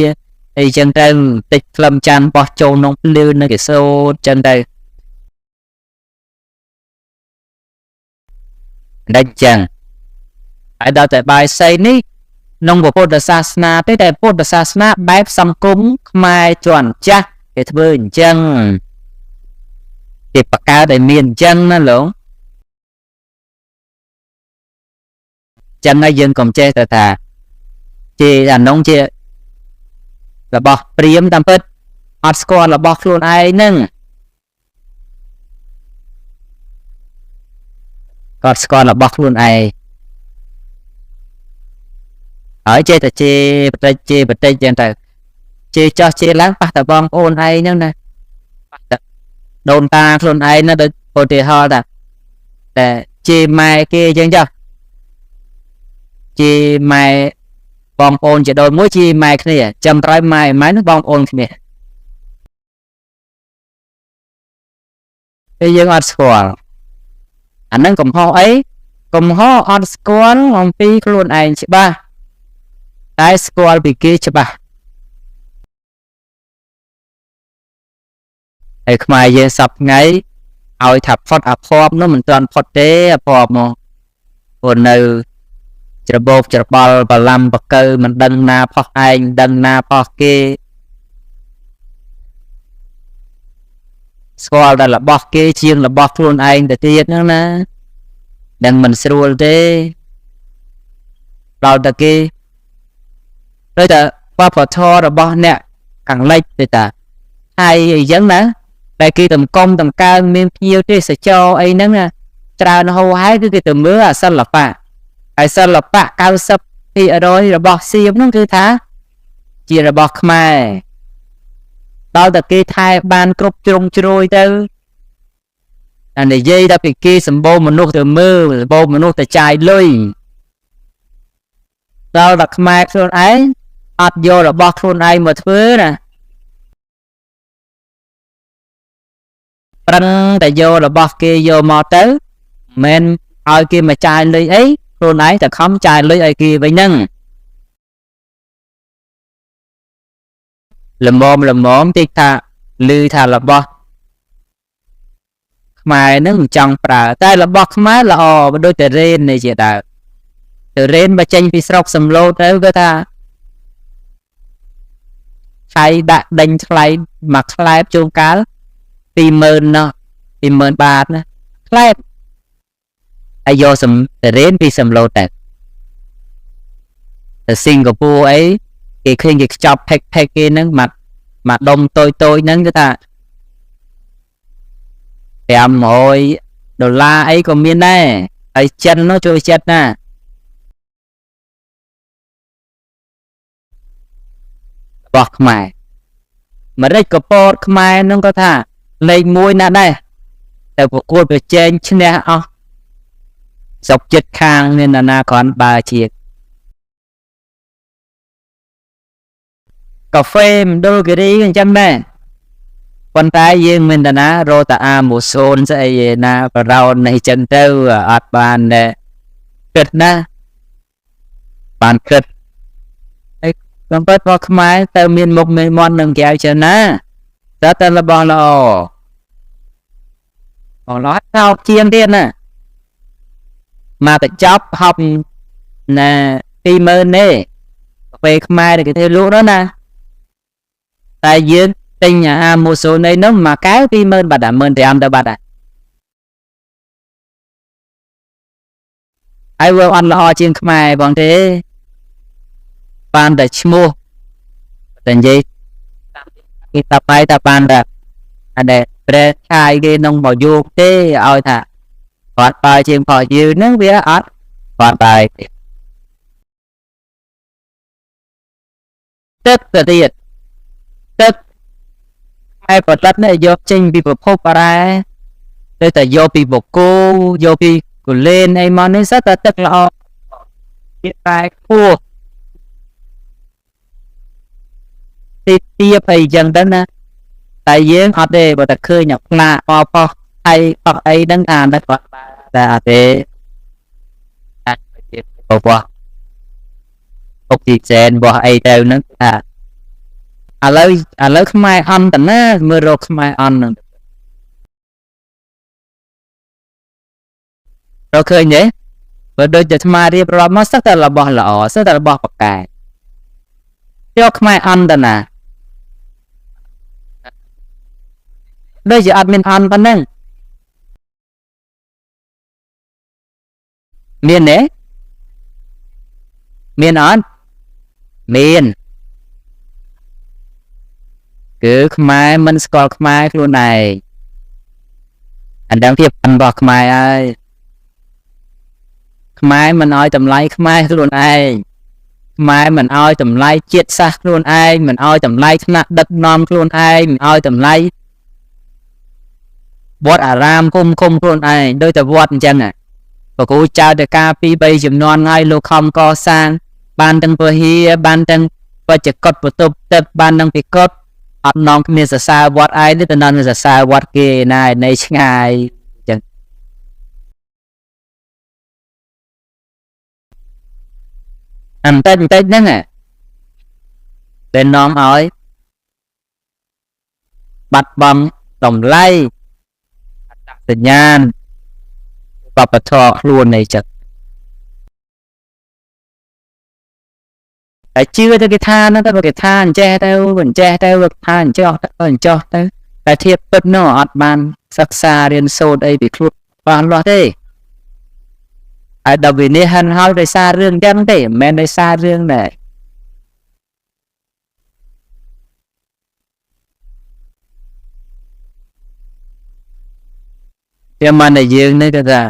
អីចឹងទៅតិចក្លឹមច័ន្ទបោះចូលក្នុងភ្លើងនៅគេសូត្រចឹងទៅដូចចឹងហើយដល់តែបាយសីនេះក្នុងពុទ្ធសាសនាទេតែពុទ្ធសាសនាបែបសង្គមខ្មែរជាន់ចាស់គេធ្វើអញ្ចឹងគេបង្កើតឲ្យមានអញ្ចឹងណាលោកចឹងហើយយើងកុំចេះតែថាជាអានោះជារបស់ព្រាហ្មណ៍តាមពិតអត់ស្គាល់របស់ខ្លួនឯងហ្នឹងគាត់ស្គាល់របស់ខ្លួនឯងហើយចេះតែជេបន្តិចចឹងទៅជេចោះជេឡើងប៉ះតែបងប្អូនឯងហ្នឹងណាប៉ះតែដូនតាខ្លួនឯងណាដូចឧទាហរណ៍ថាតែជេម៉ែគេចឹងចុះជេម៉ែបងប្អូនជាដូចមួយជេម៉ែគ្នាចាំក្រោយម៉ែនឹងបងប្អូនគ្នាតែយើងអត់ស្គាល់អាហ្នឹងកំហុសអីកំហុសអត់ស្គាល់អំពីខ្លួនឯងច្បាស់តែស្គាល់ពីគេច្បាស់ហើយខ្មែរយើងសពថ្ងៃឲ្យថាផុតអភ័ព្វនោះមិនទាន់ផុតទេអភ័ព្វមកព្រោះនៅច្របោកច្របល់បលំបកើមិនដឹងណាផុសឯងដឹងណាផុសគេស្គាល់តែរបស់គេជាងរបស់ខ្លួនឯងទៅទៀតហ្នឹងណាដឹងមិនស្រួលទេដល់តែគេដូចតែវប្បធម៌របស់អ្នកខាងលិចទេតាហើយអីចឹងណាតែគេតំកុំតំកើងមានភ្ញៀវទេសចរអីហ្នឹងណាច្រើនហូរហើយគឺគេទៅមើលអាសិល្បៈហើយសិល្បៈ90%របស់សៀមហ្នឹងគឺថាជារបស់ខ្មែរដល់តែគេថែបានគ្រប់ជ្រុងជ្រោយទៅ អានិយាយដល់ពីគេសម្បូរមនុស្សទៅមើលសម្បូរមនុស្សទៅចាយលុយដល់តែខ្មែរខ្លួនឯងអត់យករបស់ខ្លួនឯងមកធ្វើណាប្រឹងតែយករបស់គេយកមកទៅមិនឲ្យគេមកចាយលុយអីខ្លួនឯងតែខំចាយលុយឲ្យគេវិញហ្នឹងល្មមតិចថាឮថារបស់ខ្មែរហ្នឹងមិនចង់ប្រើតែរបស់ខ្មែរល្អបើដូចតែរ៉េននេះជាដើមទៅរ៉េនបើចេញពីស្រុកសំឡូតទៅគេថាថ្លៃដាក់ដេញថ្លៃមួយខ្លែបជួនកាល 20,000 ណោះ 20,000 បាតណាខ្លែបហើយយកទៅរ៉េនពីសំឡូតទៅសិង្ហបុរីអីគេឃើញគេខ្ចប់ផេកគេហ្នឹងមកដុំតូចហ្នឹងគេថា$500អីក៏មានដែរហើយចិននោះជួយចិត្តណារបស់ខ្មែរម្រេចកពតខ្មែរហ្នឹងក៏ថាលេខ1ណាស់ដែរតែប្រកួតប្រជែងឈ្នះអស់ស្រុកចិត្តខាងមានណាគ្រាន់បើជាកាហ្វេមណ្ឌលគិរីអញ្ចឹងដែរប៉ុន្តែយើងមានតាណារត់តាអាម៉ូសូនស្អីណាប្រោននេះចឹងទៅអត់បានគិតណាបានគិតហើយកំពិតរបស់ខ្មែរទៅមានមុខមានមាត់នឹងកែវចឹងណាតែរបស់ល្អបងឡោះថោកជាងទៀតណាមកទៅចប់ហប់ណា 20,000 ទេកាហ្វេខ្មែរគេធ្វើលក់đóណាតែយើងទិញអាម៉ូសូននេះនោះមួយកែវ 20,000 បាត់15,000ទៅបាត់ហើយវាអត់ល្អជាងខ្មែរបងទេបានតែឈ្មោះតែនិយាយគេតាបាយតាបានតែអត់ដែលប្រែឆាយគេនងមកយកទេឲ្យថាគាត់បើជាងផលយើងហ្នឹងវាអត់គាត់បើទឹកទៅទៀតទឹកហើយប្រដិតនេះយកចេញពីប្រភពអរ៉ែទៅតែយកពីបូកូយកពីកូលេនអីមកនេះសិតតែទឹកល្អវាតែខ្ពស់ទីទៀបអីចឹងទៅណាតែយើងអត់ទេបើតែឃើញអាផ្លាកប៉ោះហើយអត់អីហ្នឹងអាតែគាត់តែអត់ទេអាចទៅរបស់អុកស៊ីហ្សែនរបស់អីទៅហ្នឹងថាឥឡូវខ្មែរអន់តាណាមើលរកខ្មែរអន់ហ្នឹងរកឃើញទេបើដូចតែស្មារៀបរាប់មកសឹកតែរបស់ល្អសឹកតែរបស់ប៉កែយកខ្មែរអន់តាណាដូចជាអត់មានអន់ប៉ុណ្ណឹងមានទេមានអត់មានគឺខ្មែរមិនស្គាល់ខ្មែរខ្លួនឯងអាដឹងទៀតរបស់ខ្មែរហើយខ្មែរមិនឲ្យតម្លៃខ្មែរខ្លួនឯងខ្មែរមិនឲ្យតម្លៃជាតិសាសន៍ខ្លួនឯងមិនឲ្យតម្លៃឋានៈដឹកនាំខ្លួនឯងមិនឲ្យតម្លៃវត្តអារាមគុំខ្លួនឯងដោយតែវត្តអញ្ចឹងប្រគូចៅតកាពី3ចំនួនហើយលោកខំកសាងបានទាំងពហិបានទាំងបច្ចកតបន្ទប់ទឹកបានទាំងពិកតអត់នងគ្នាសរសើរវត្តឯងទេតែនងសរសើរវត្តគេណានៃឆ្ងាយអញ្ចឹងបន្តិចហ្នឹងតែនាំឲ្យបាត់បង់តម្លៃសញ្ញាណបបធរខ្លួននៃចិត្តតែជឿទៅគេថាហ្នឹងទៅគេថាអញ្ចេះទៅអញ្ចេះទៅថាអញ្ចោះទៅអញ្ចោះទៅតែធៀបពិតនោះអត់បានសិក្សារៀនសូត្រអីពីខ្លួនបានលាស់ទេហើយដល់វិនិច្ឆ័យហើយដោយសាររឿងចឹងទេមិនមែនដោយសាររឿងដែរតែមិនតែយើងនេះគេថា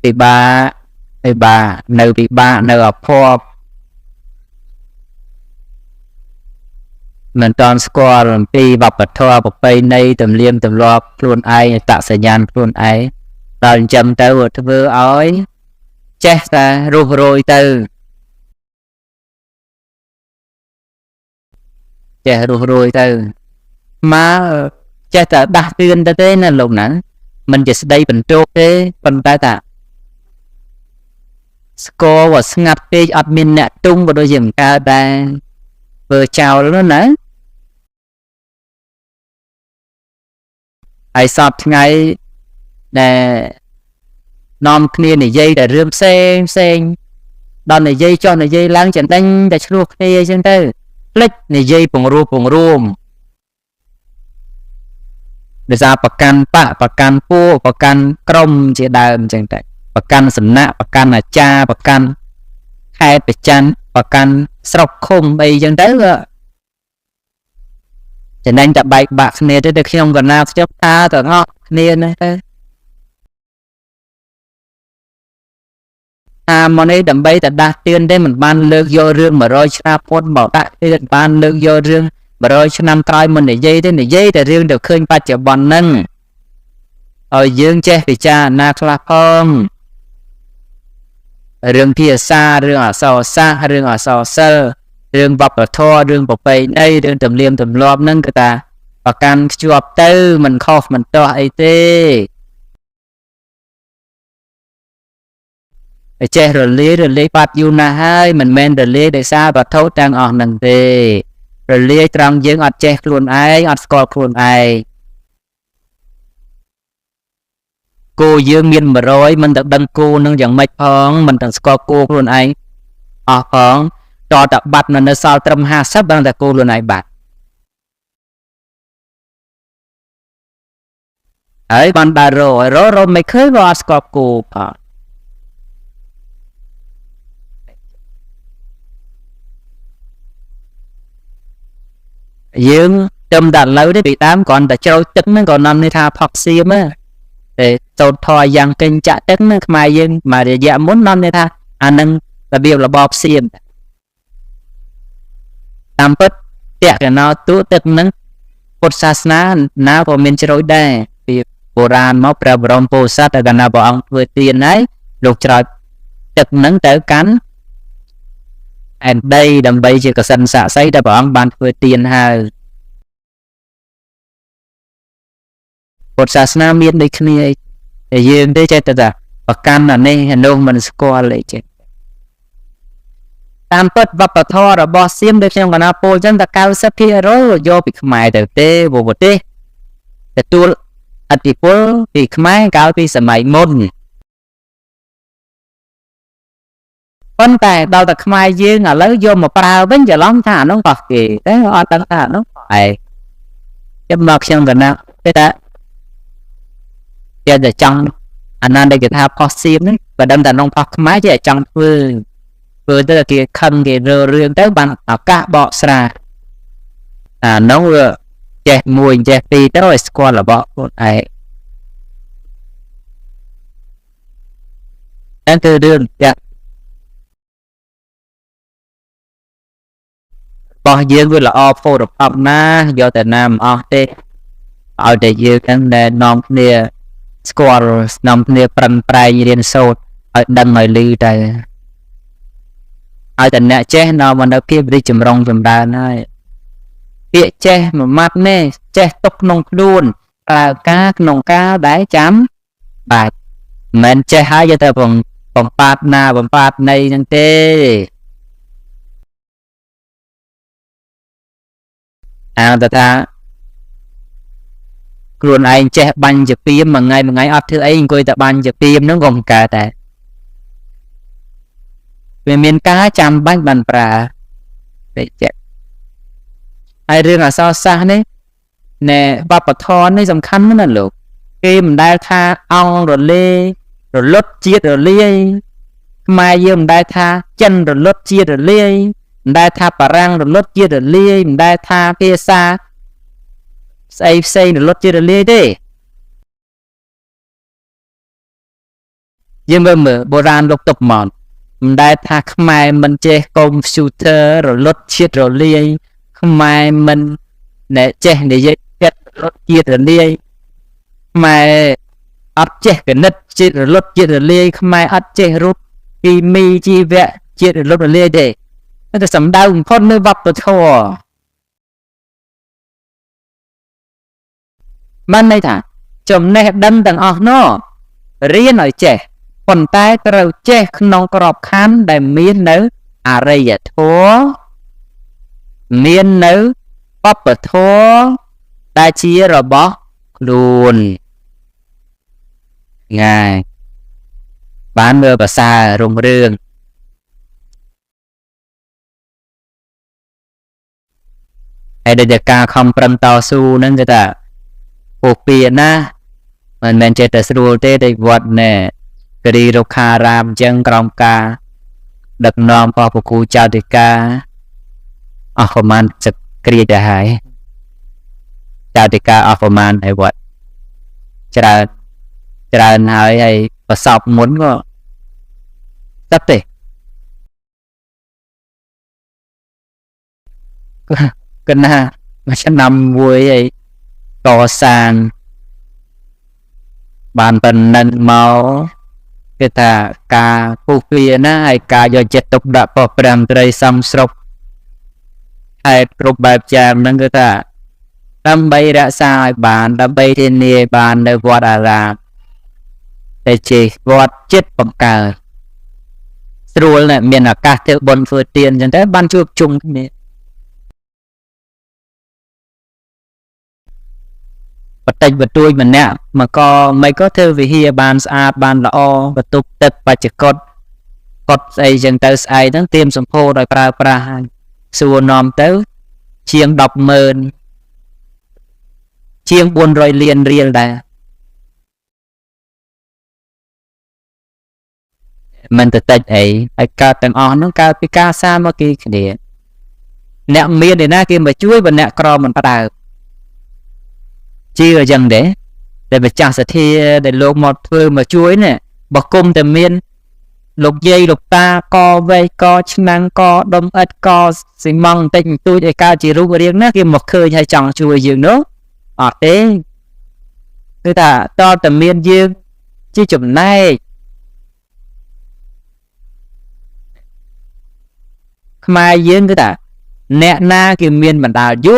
ពិបាកនៅពិបាកនៅអភ័ព្វ មិនតាន់ស្គាល់អំពីវប្បធម៌ប្រពៃណីទំនៀមទម្លាប់ខ្លួនឯងអត្តសញ្ញាណខ្លួនឯងដល់អញ្ចឹងទៅធ្វើឲ្យចេះតែរស់រយទៅចេះរស់រយទៅមកចេះតែដាស់តឿនទៅទេណាលោកណាមិនជាស្ដីបន្ទោសទេប៉ុន្តែថាស្គាល់ว่าស្ងាត់ពេកអត់មានអ្នកទុំក៏ដូចជាមិនកើតដែរធ្វើចោលនោះណាហើយសពថ្ងៃដែលនាំគ្នានិយាយតែរឿងផ្សេងដល់និយាយចុះនិយាយឡើងចំណេញតែឆ្លោះគ្នាអញ្ចឹងទៅផ្លិចនិយាយពង្រួមដោយសារប្រកាន់បកប្រកាន់ពួកប្រកាន់ក្រុមជាដើមអញ្ចឹងទៅប្រកាន់សំណាក់ប្រកាន់អាចារ្យប្រកាន់ខេត្តប្រច័នប្រកាន់ស្រុកឃុំអីអញ្ចឹងទៅចំណេញតែបែកបាក់គ្នាទៅខ្ញុំកណាខ្ញុំថាទាំងអស់គ្នាណាទៅមកនេះដើម្បីតែដាស់តឿនទេមិនបានលើកយករឿង100ឆ្នាំពុតមកដាក់ទេបានលើកយករឿង100ឆ្នាំក្រោយមិននិយាយទេនិយាយតែរឿងទៅឃើញបច្ចុប្បន្នហ្នឹងឲ្យយើងចេះពិចារណាខ្លះផងរឿងភាសារឿងអក្សរសាស្ត្ររឿងអក្សរសិល្ប៍រឿងវប្បធម៌រឿងប្រពៃណីរឿងទំនៀមទម្លាប់ហ្នឹងគឺថាប្រកាន់ខ្ជាប់ទៅមិនខុសមិនទាស់អីទេចេះរលាយបាត់យូរណាស់ហើយមិនមែនរលាយដោយសារវត្ថុទាំងអស់ហ្នឹងទេរលាយត្រង់យើងអត់ចេះខ្លួនឯងអត់ស្គាល់ខ្លួនឯងគោយើងមាន100មិនទៅដឹងគោនឹងយ៉ាងម៉េចផងមិនទាំងស្គាល់គោខ្លួនឯងអស់ផងតតែបាត់នៅសល់ត្រឹម50បានតែគោខ្លួនឯងបាត់ហើយបានដើររមិនឃើញក៏អត់ស្គាល់គោផងយើងទៅតែលើទេពីដើមគ្រាន់តែជ្រោយទឹកហ្នឹងក៏នាំនេះថាផកសៀមទេតូនថយយ៉ាងកេញចាក់ទឹកហ្នឹងខ្មែរយើងមករយៈមុននាំនេះថាអានឹងរបៀបរបបសៀមតាមពិតតាក់កណោទូទឹកហ្នឹងពុទ្ធសាសនាណាក៏មានជ្រោយដែរពីបុរាណមកព្រះបរមពោធិសត្វតែកណាព្រះអង្គធ្វើទានហើយលោកជ្រោយទឹកហ្នឹងទៅកាន់អែនដីដើម្បីជាកសិនស័ក្តិសិទ្ធិដែលព្រះអង្គបានធ្វើទានហើយពុទ្ធសាសនាមានដូចគ្នាតែយើងទេចេះតែប្រកាន់អានេះអានោះមិនស្គាល់អីចេះតាមពិតវប្បធម៌របស់សៀមដូចខ្ញុំកណាពោលអញ្ចឹងតែ 90% យកពីខ្មែរទៅទេប្រទេសទទួលឥទ្ធិពលពីខ្មែរកាលពីសម័យមុនប៉ុន្តែដល់តែខ្មែរយើងឥឡូវយកមកប្រើវិញច្រឡំថាអានោះបោះគេតែអត់ដឹងថាអានោះឯងខ្ញុំមកខ្ញុំកណាទេតែតែចង់អាណាដែលគេថាផុសសៀមហ្នឹងបើដឹងតែក្នុងផុសខ្មែរគេចង់ធ្វើទៅគេខឹងគេរើរឿងទៅបានឱកាសបកស្រាយអានោះចេះមួយចេះពីរទៅឲ្យស្គាល់របស់ខ្លួនឯងតែគឺរឿងចាក់បោះយើងវាល្អផូរផប់ណាយកតែណាមិនអស់ទេឲ្យតែយើងហ្នឹងដែលនាំគ្នាស្គាល់នាំគ្នាប្រឹងប្រែងរៀនសូត្រឲ្យដឹងឲ្យឮទៅឲ្យតែអ្នកចេះនាំមកនៅភាពរីកចម្រុងចម្រើនហើយពាក្យចេះមួយម៉ាត់នេះចេះទុកក្នុងខ្លួនប្រើការក្នុងការដែលចាំបាច់មិនចេះហើយយកតែបំផាត់ណាបំផាត់ណីហ្នឹងទេតែថាខ្លួនឯងចេះបាញ់ជាពីមមួយថ្ងៃអត់ធ្វើអីអង្គុយតែបាញ់ជាពីមហ្នឹងក៏មិនកើតដែរវាមានការចាំបាច់បានប្រើតែចេះហើយរឿងអក្សរសាស្ត្រនេះណែវប្បធម៌នេះសំខាន់ណាស់លោកគេមិនដែលថាអង្គរលេរលត់ជាតិរលាយខ្មែរយើងមិនដែលថាចិនរលត់ជាតិរលាយមិនដែលថាបារាំងរលត់ជាតិរលាយមិនដែលថាភាសាស្អីផ្សេងរលត់ជាតិរលាយទេយើងមើលបុរាណលោកទុកមកមិនដែលថាខ្មែរមិនចេះកុំព្យូទ័ររលត់ជាតិរលាយ ខ្មែរមិនដែលចេះនិយាយចិត្តរត់ជាតិរលាយខ្មែរអត់ចេះកណិតជាតិរលត់ជាតិរលាយខ្មែរអត់ចេះរត់គីមីជីវៈជាតិរលត់រលាយទេតែសំដៅបំផុតនៅវប្បធម៌បានន័យថាចំណេះដឹងទាំងអស់នោះរៀនឲ្យចេះប៉ុន្តែត្រូវចេះក្នុងក្របខ័ណ្ឌដែលមាននៅអរិយធម៌មាននៅបព្វធម៌ដែលជារបស់ខ្លួនងាយបានមើលភាសារុងរឿងហើយដូចតែការខំប្រឹងតស៊ូហ្នឹងគឺថាពុះពៀណាមិនមែនចេះតែស្រួលទេតែវត្តណែគិរីរុក្ខារាមអញ្ចឹងក្រោមការដឹកនាំរបស់ព្រះគ្រូចៅតិកាអស់ប្រមាណសក្រាចទៅហើយចៅតិកាអស់ប្រមាណហើយវត្តច្រើនហើយប្រសពមុនក៏ស្ដាប់ទេគណាមួយឆ្នាំមួយហើយកសាងបានប៉ុណ្ណឹងមកគឺថាការពុះវាណាហើយការយកចិត្តទុកដាក់របស់ព្រះមន្ត្រីសំស្រុកហេតុគ្រប់បែបយ៉ាងហ្នឹងគឺថាដើម្បីរក្សាឲ្យបានដើម្បីធានាឲ្យបាននៅវត្តអារាមតែជាវត្តចិត្តបង្កើតស្រួលណាស់មានឱកាសធ្វើបុណ្យធ្វើទានអញ្ចឹងទៅបានជួបជុំគ្នាបតិចបន្តួចម្នាក់មកក៏មិនក៏ធ្វើវិហារបានស្អាតបានល្អបន្ទប់ទឹកបច្ចុប្បន្នកត់ស្អីចឹងទៅស្អែកហ្នឹងទៀមសម្ពោធឲ្យប្រើប្រាស់ហើយសួរនាំទៅជាង 100000 ជាង 400 លានរៀលដែរមិនទៅតិចអីហើយកើតទាំងអស់ហ្នឹងកើតពីការសាមគ្គីគ្នាអ្នកមានឯណាគេមកជួយបើអ្នកក្រមិនផ្ដើមជាអញ្ចឹងដែរតែម្ចាស់សទ្ធាដែលលោកមកធ្វើមកជួយនេះបើគុំតែមានលោកយាយលោកតាកវែកកឆ្នាំងកដុំអិតកស៊ីម៉ង់បន្តិចបន្តួចឲ្យកើតជារូបរាងណាគេមកឃើញហើយចង់ជួយយើងនោះអត់ទេគឺថាតើតែមានយើងជាចំណែកខ្មែរយើងគឺថាអ្នកណាគេមានបណ្ដាលយោ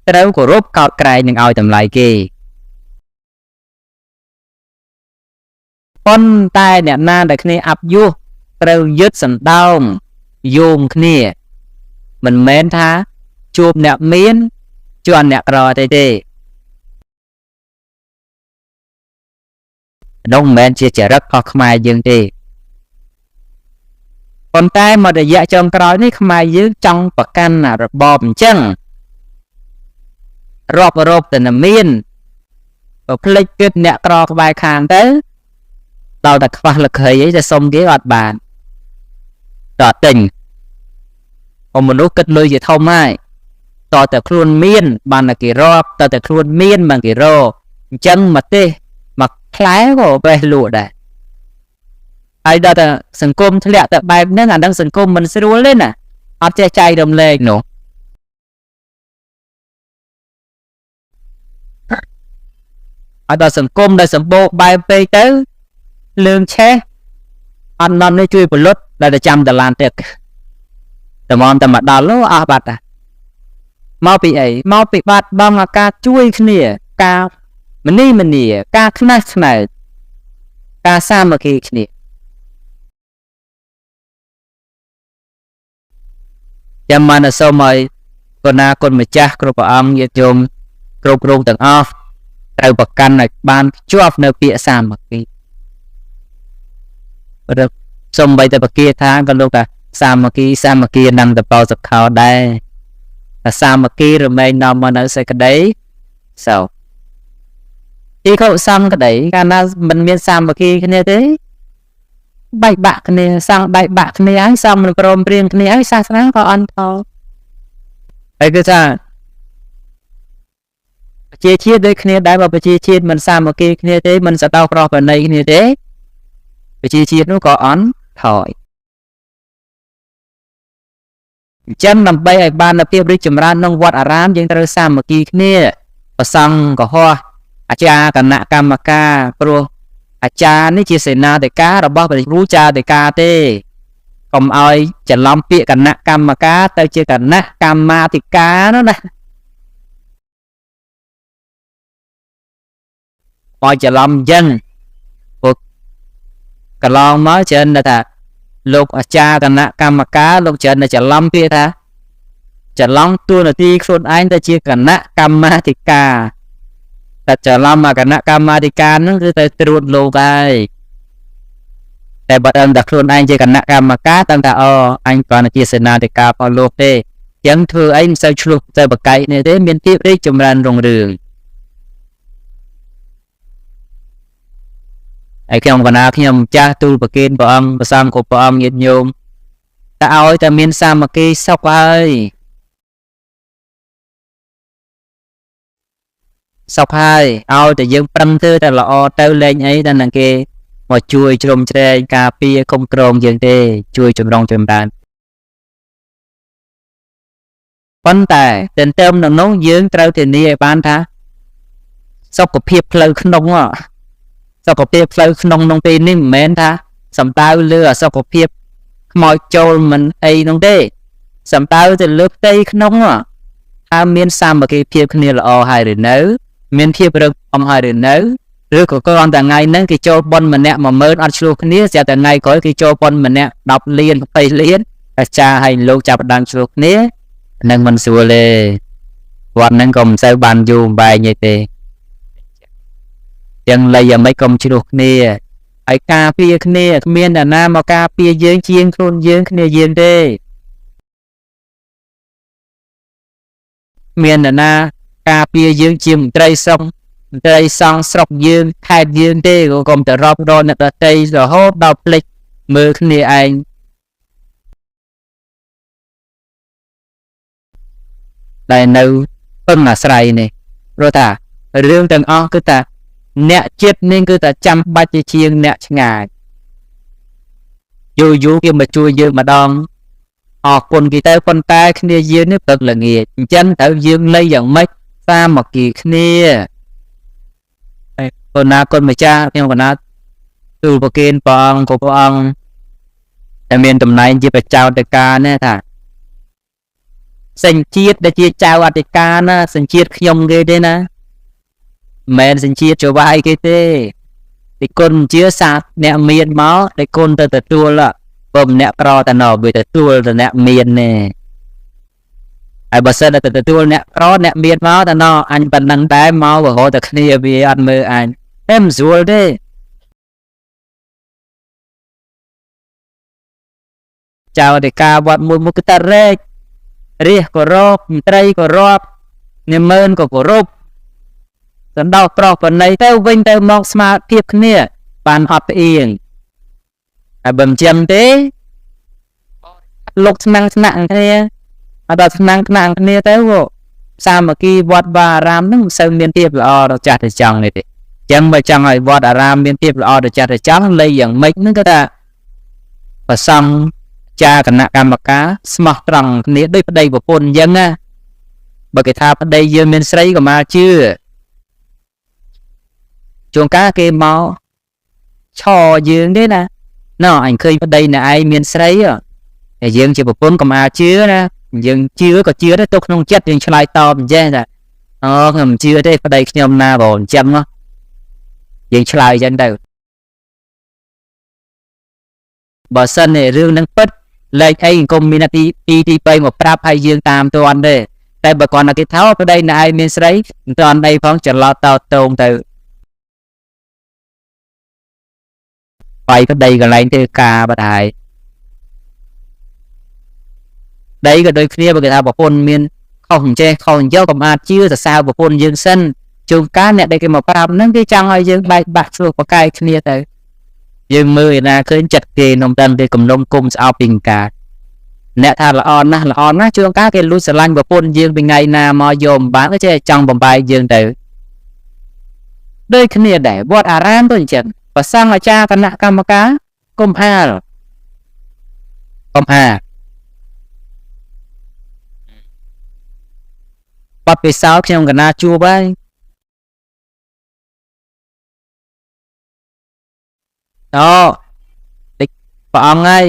ត្រូវគោរពកោតក្រែងនឹងឲ្យតម្លៃគេប៉ុន្តែអ្នកណាដែលគ្នាអាប់យោត្រូវយឹតសណ្ដោងយោមគ្នាមិនមែនថាជួបអ្នកមានជន់អ្នកក្រទេនោះមិនមែនជាចរិតរបស់ខ្មែរយើងទេប៉ុន្តែមករយៈចុងក្រោយនេះខ្មែរយើងចង់ប្រកាន់របបអញ្ចឹងរាប់រពតែមានភ្លេចគិតអ្នកក្រក្បែរខាងទៅដល់តែខ្វះលក្ខីអីតែសុំគេអត់បានតើទិញមនុស្សគិតលុយជាធំហើយតើតែខ្លួនមានបានតែគេរាប់តើតែខ្លួនមានបានគេរកអញ្ចឹងមកទេមកផ្លែក៏បេះលក់ដែរហើយដល់តែសង្គមធ្លាក់តែបែបហ្នឹងអានឹងសង្គមមិនស្រួលទេណាអត់ចេះចែករំលែកនោះហើយដល់សង្គមដែលសម្បូរបែបពេកទៅលឿងឆេះអត់នាំនេះជួយពលុតដែលតែចាំតឡានទឹកតែមកតែមកដល់អស់បាត់មកពីអីមកពីបាត់បង់អាការជួយគ្នាការមនីការខ្នះខ្នែតការសាមគ្គីគ្នាចាំមកសូមឲ្យគណៈគុណម្ចាស់គ្រប់ព្រះអង្គញាតិញោមគ្រប់គ្រងទាំងអស់ត្រូវប្រកាន់ឲ្យបានជាប់នៅពាក្យសាមគ្គីព្រោះសំបីតែបកាថាក៏លោកថាសាមគ្គីនឹងទៅបោសខោដែរតែសាមគ្គីរមែងនាំមកនៅសេចក្តីសោកទីកុសលក្តីកាលណាមិនមានសាមគ្គីគ្នាទេបែកបាក់គ្នាសាំងបែកបាក់គ្នាហើយសំមិនព្រមព្រៀងគ្នាហើយសាសនាក៏អន់ថយហើយគឺថាប្រជាជាតិដូចគ្នាដែរបើប្រជាជាតិមិនសាមគ្គីគ្នាទេមិនសតោប្រោះប្រណីគ្នាទេប្រជាជាតិនោះក៏អន់ថយ ចឹងដើម្បីឲ្យបាននូវភាពរីកចម្រើនក្នុងវត្តអារាមយើងត្រូវសាមគ្គីគ្នាប្រសង់កុហកអាចារ្យគណៈកម្មការព្រោះអាចារ្យនេះជាសេនាធិការរបស់ព្រះគ្រូចាធិការទេកុំឲ្យច្រឡំពាក្យគណៈកម្មការទៅជាគណៈកម្មាធិការនោះណាបើច្រឡំអញ្ចឹងព្រោះកន្លងមកច្រើនថាលោកអាចារ្យគណៈកម្មការលោកច្រើនតែច្រឡំពាក្យថាច្រឡំតួនាទីខ្លួនឯងទៅជាគណៈកម្មាធិការតែច្រឡំគណៈកម្មាធិការហ្នឹងគឺទៅត្រួតលោកហើយតែបើដឹងតែខ្លួនឯងជាគណៈកម្មការដឹងថាអូអញគ្រាន់តែជាសេនាធិការរបស់លោកទេអញ្ចឹងធ្វើអីមិនសូវឆ្លុះទៅបកៃនេះទេមានភាពរីកចម្រើនរុងរឿងហើយខ្ញុំកណាខ្ញុំចាស់ទូលប្រគេនព្រះអង្គប្រសង់គ្រប់ព្រះអង្គញាតិញោមតែឲ្យតែមានសាមគ្គីសុខហើយសុខហើយឲ្យតែយើងប្រឹងធ្វើតែល្អទៅលែងអីតែនឹងគេមកជួយជ្រោមជ្រែងការពារគុំក្រងយើងទេជួយចម្រុងចម្រើនប៉ុន្តែទន្ទឹមនឹងនោះយើងត្រូវធានាឲ្យបានថាសុខភាពផ្លូវក្នុងសុខភាពផ្លូវក្នុងក្នុងពេលនេះមិនមែនថាសំដៅលើសុខភាពខ្មោចចូលមិនអីនោះទេសំដៅទៅលើផ្ទៃក្នុងថាមានសាមគ្គីភាពគ្នាល្អហើយឬនៅមានភាពរឹងមាំហើយឬនៅឬក៏គ្រាន់តែថ្ងៃហ្នឹងគេចូលប៉ុនម្នាក់ 10000 អត់ឆ្លោះគ្នាស្រាប់តែថ្ងៃក្រោយគេចូលប៉ុនម្នាក់10លាន20លានអាចារ្យឲ្យលោកចាប់ផ្ដើមឆ្លោះគ្នានឹងមិនស្រួលទេគាត់ហ្នឹងក៏មិនសូវបានយូរបែងទេទាំងលៃយ៉ាងម៉េចក៏ឆ្លោះគ្នាហើយការពារគ្នាគ្មានអ្នកណាមកការពារយើងជាងខ្លួនយើងគ្នាយើងទេមានអ្នកណាការពារយើងជាមន្ត្រីសង្ឃស្រុកយើងខេត្តយើងទេក៏កុំទៅរាប់រកអ្នកដទៃរហូតដល់ភ្លេចមើលគ្នាឯងដែលនៅពឹងអាស្រ័យនេះព្រោះថារឿងទាំងអស់គឺថាអ្នកចិត្តនេះគឺថាចាំបាច់ជាងអ្នកឆ្ងាយយូរគេមកជួយយើងម្ដងអរគុណគេទៅប៉ុន្តែគ្នាយើងនេះព្រឹកល្ងាចអញ្ចឹងត្រូវយើងលៃយ៉ាងម៉េចសាមគ្គីគ្នាប៉ុន្តែគុណម្ចាស់ខ្ញុំកណាទូលប្រគេនព្រះអង្គគ្រប់ព្រះអង្គតែមានតំណែងជាបច្ចោតការណាថាសញ្ជាតិដែលជាចៅអធិការណាសញ្ជាតិខ្ញុំគេទេណាមិនសញ្ជាតិចវាយគេទេទីគុណជាសាស្ត្រអ្នកមានមកតែគុណទៅទទួលបើម្នាក់ក្រតែណោវាទទួលតែអ្នកមានទេហើយបើសិនតែទទួលអ្នកក្រអ្នកមានមកតែណោអញប៉ុណ្ណឹងដែរមករហូតតែគ្នាវាអត់មើលអញតែមិនស្រួលទេចៅអធិការវត្តមួយគឺតារែករាជគោរពមន្ត្រីគោរពនិមឺនក៏គោរពសណ្ដោប្រុសបណៃទៅវិញទៅមកស្មារតីគ្នាបានអត់ផ្អៀងហើយបើមិនចឹងទេលោកស្នាំងស្នាក់គ្នាអត់ដល់ស្នាំងគ្នាទៅសាមគ្គីវត្តបាអារាមនឹងមិនសូវមានភាពល្អដល់ចាស់ទៅចង់នេះទេចឹងបើចង់ឲ្យវត្តអារាមមានភាពល្អដល់ចាស់ទៅចង់លៃយ៉ាងម៉េចហ្នឹងគឺថាប្រសង់ចាគណៈកម្មការស្មោះត្រង់គ្នាដូចប្តីប្រពន្ធអញ្ចឹងណាបើគេថាប្តីយើងមានស្រីក៏មកជឿជួនកាលគេមកឆោយើងទេណាណ៎អញឃើញប្តីអ្នកឯងមានស្រីតែយើងជាប្រពន្ធក៏មកជឿណាយើងជឿក៏ជឿដែរទៅក្នុងចិត្តយើងឆ្លើយតបអញ្ចឹងថាអូខ្ញុំមិនជឿទេប្តីខ្ញុំណាបងអញ្ចឹងយើងឆ្លើយអញ្ចឹងទៅបើសិនរឿងនឹងពិតលេខអីកុំមានទី3មកប្រាប់ឲ្យយើងតាមទាន់ទេតែបើគាត់ណាគេថាប្តីអ្នកឯងមានស្រីមិនទាន់អីផងច្រឡោតតោតងទៅបាយប្តីកន្លែងធ្វើការបាត់ហើយដីក៏ដូចគ្នាបើគេថាប្រពន្ធមានខុសអញ្ចេះខុសអញ្ចឹងកុំអាចជឿសរសើរប្រពន្ធយើងសិនជួនកាលអ្នកដែលគេមកប្រាប់ហ្នឹងគេចង់ឲ្យយើងបែកបាក់ឆ្លោះប្រកែកគ្នាទៅយើងមើលឯណាឃើញចិត្តគេនំដឹងគេកំណុំគុំស្អប់ពីការអ្នកថាល្អណាស់ជួនកាលគេលួចស្រឡាញ់ប្រពន្ធយើងពីថ្ងៃណាមកយកអំបានក៏ចេះចង់បំបាយយើងទៅដូចគ្នាដែរវត្តអារាមទៅអញ្ចឹងប្រសង់អាចារ្យគណៈកម្មការកុំហាល បាត់ពិសោធន៍ខ្ញុំកណាជួបហើយអូតិចព្រះអង្គហើយ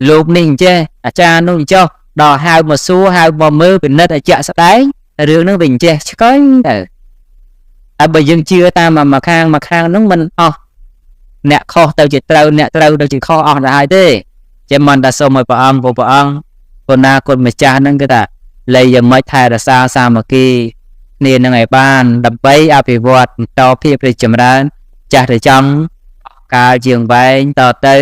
លោកនេះអញ្ចេះអាចារ្យនោះអញ្ចោះដល់ហៅមកសួរហៅមកមើលពិនិត្យឲ្យជាក់ស្ដែងរឿងហ្នឹងវាអញ្ចេះឆ្កែទៅហើយបើយើងជឿតាមមកខាងហ្នឹងមិនអស់អ្នកខុសទៅជាត្រូវអ្នកត្រូវទៅជាខុសអស់ទៅហើយទេចេះមិនតែសូមឲ្យព្រះអង្គពុណាគុណម្ចាស់ហ្នឹងគឺថាលែងយ៉ាងម៉េចថែរក្សាសាមគ្គីគ្នានឹងឲ្យបានដើម្បីអភិវឌ្ឍបន្តភាពរីកចម្រើនចាស់ទៅចង់កាលជាងវែងតទៅ